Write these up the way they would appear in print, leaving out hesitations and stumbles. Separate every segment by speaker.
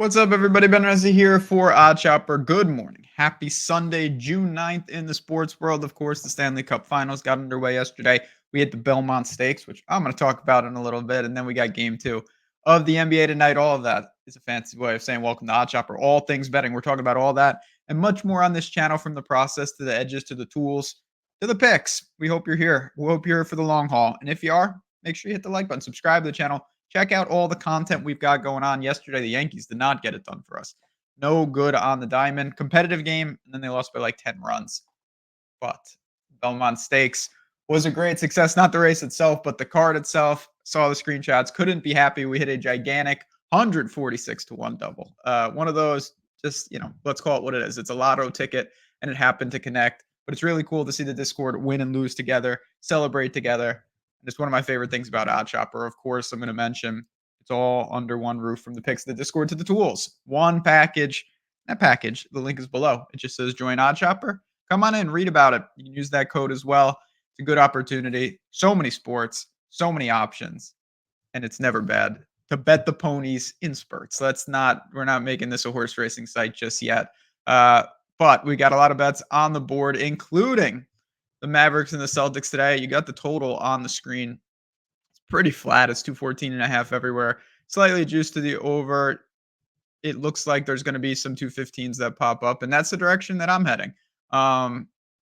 Speaker 1: What's up, everybody? Ben Resi here for Odd Chopper. Good morning. Happy Sunday, June 9th in the sports world. Of course, the Stanley Cup Finals got underway yesterday. We had the Belmont Stakes, which I'm going to talk about in a little bit. And then we got game two of the NBA tonight. All of that is a fancy way of saying welcome to Odd Chopper. All things betting. We're talking about all that and much more on this channel, from the process to the edges to the tools to the picks. We hope you're here. We hope you're here for the long haul. And if you are, make sure you hit the like button, subscribe to the channel. Check out all the content we've got going on. Yesterday, the Yankees did not get it done for us. No good on the diamond. Competitive game, and then they lost by like 10 runs. But Belmont Stakes was a great success. Not the race itself, but the card itself. Saw the screenshots. Couldn't be happy. We hit a gigantic 146 to 1 double. One of those, just, let's call it what it is. It's a lotto ticket, and it happened to connect. But it's really cool to see the Discord win and lose together, celebrate together. And it's one of my favorite things about Odd Chopper. Of course, I'm going to mention it's all under one roof, from the picks, the Discord to the tools. One package. That package, the link is below. It just says join Odd Chopper. Come on in, read about it. You can use that code as well. It's a good opportunity. So many sports, so many options, and it's never bad to bet the ponies in spurts. We're not making this a horse racing site just yet. But we got a lot of bets on the board, including the Mavericks and the Celtics today. You got the total on the screen. It's pretty flat. It's 214.5 everywhere. Slightly juiced to the over. It looks like there's going to be some 215s that pop up, and that's the direction that I'm heading.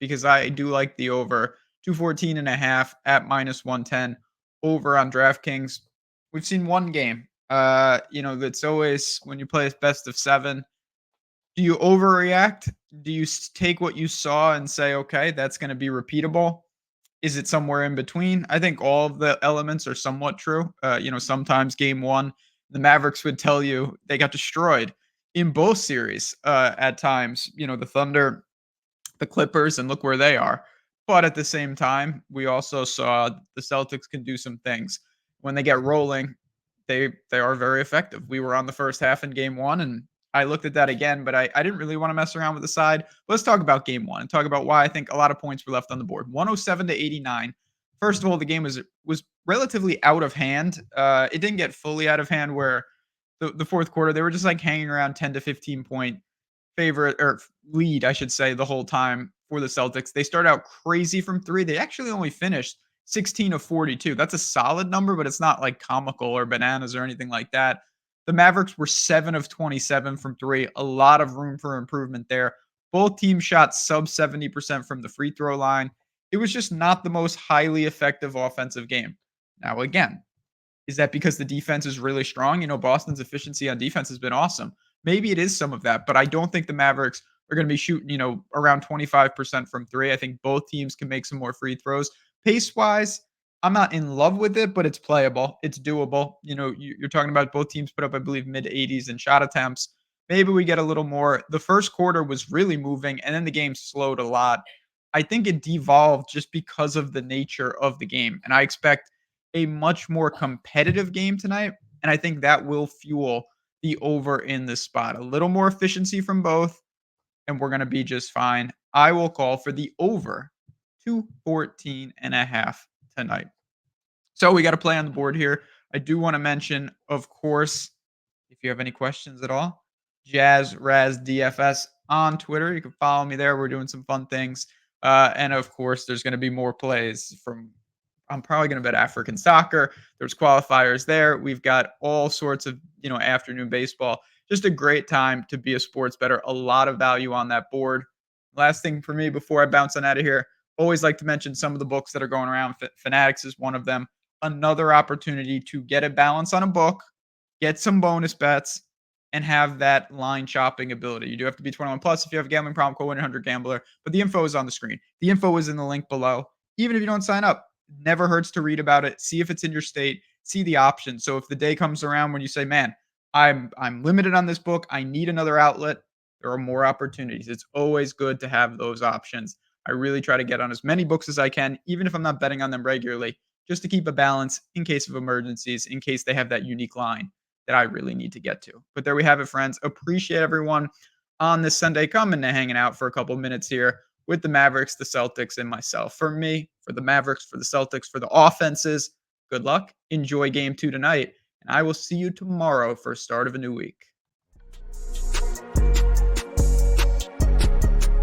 Speaker 1: Because I do like the over. 214.5 at -110 over on DraftKings. We've seen one game. That's always when you play a best of 7. Do you overreact? Do you take what you saw and say, okay, that's going to be repeatable? Is it somewhere in between? I think all of the elements are somewhat true. Sometimes game one, the Mavericks would tell you they got destroyed in both series at times. The Thunder, the Clippers, and look where they are. But at the same time, we also saw the Celtics can do some things. When they get rolling, they are very effective. We were on the first half in game one, and I looked at that again, but I didn't really want to mess around with the side. Let's talk about game one and talk about why I think a lot of points were left on the board. 107 to 89. First of all, the game was relatively out of hand. It didn't get fully out of hand where the fourth quarter, they were just like hanging around 10 to 15 point favorite or lead, I should say, the whole time for the Celtics. They started out crazy from three. They actually only finished 16 of 42. That's a solid number, but it's not like comical or bananas or anything like that. The Mavericks were 7 of 27 from three. A lot of room for improvement there. Both teams shot sub 70% from the free throw line. It was just not the most highly effective offensive game. Now, again, is that because the defense is really strong? Boston's efficiency on defense has been awesome. Maybe it is some of that, but I don't think the Mavericks are going to be shooting, around 25% from three. I think both teams can make some more free throws. Pace wise, I'm not in love with it, but it's playable. It's doable. You're talking about both teams put up, I believe, mid 80s in shot attempts. Maybe we get a little more. The first quarter was really moving, and then the game slowed a lot. I think it devolved just because of the nature of the game, and I expect a much more competitive game tonight, and I think that will fuel the over in this spot. A little more efficiency from both, and we're going to be just fine. I will call for the over 214.5 tonight. So we got to play on the board here. I do want to mention, of course, if you have any questions at all, Jazz Raz DFS on Twitter. You can follow me there. We're doing some fun things. And of course, there's going to be more plays from. I'm probably going to bet African soccer. There's qualifiers there. We've got all sorts of, afternoon baseball. Just a great time to be a sports bettor. A lot of value on that board. Last thing for me before I bounce on out of here, always like to mention some of the books that are going around. Fanatics is one of them. Another opportunity to get a balance on a book, get some bonus bets, and have that line shopping ability. You do have to be 21 plus. If you have a gambling problem, call 1-800-GAMBLER. But the info is on the screen. The info is in the link below. Even if you don't sign up, never hurts to read about it. See if it's in your state. See the options. So if the day comes around when you say, man, I'm limited on this book, I need another outlet, there are more opportunities. It's always good to have those options. I really try to get on as many books as I can, even if I'm not betting on them regularly, just to keep a balance in case of emergencies, in case they have that unique line that I really need to get to. But there we have it, friends. Appreciate everyone on this Sunday coming and hanging out for a couple minutes here with the Mavericks, the Celtics, and myself. For me, for the Mavericks, for the Celtics, for the offenses, good luck. Enjoy game two tonight. And I will see you tomorrow for start of a new week.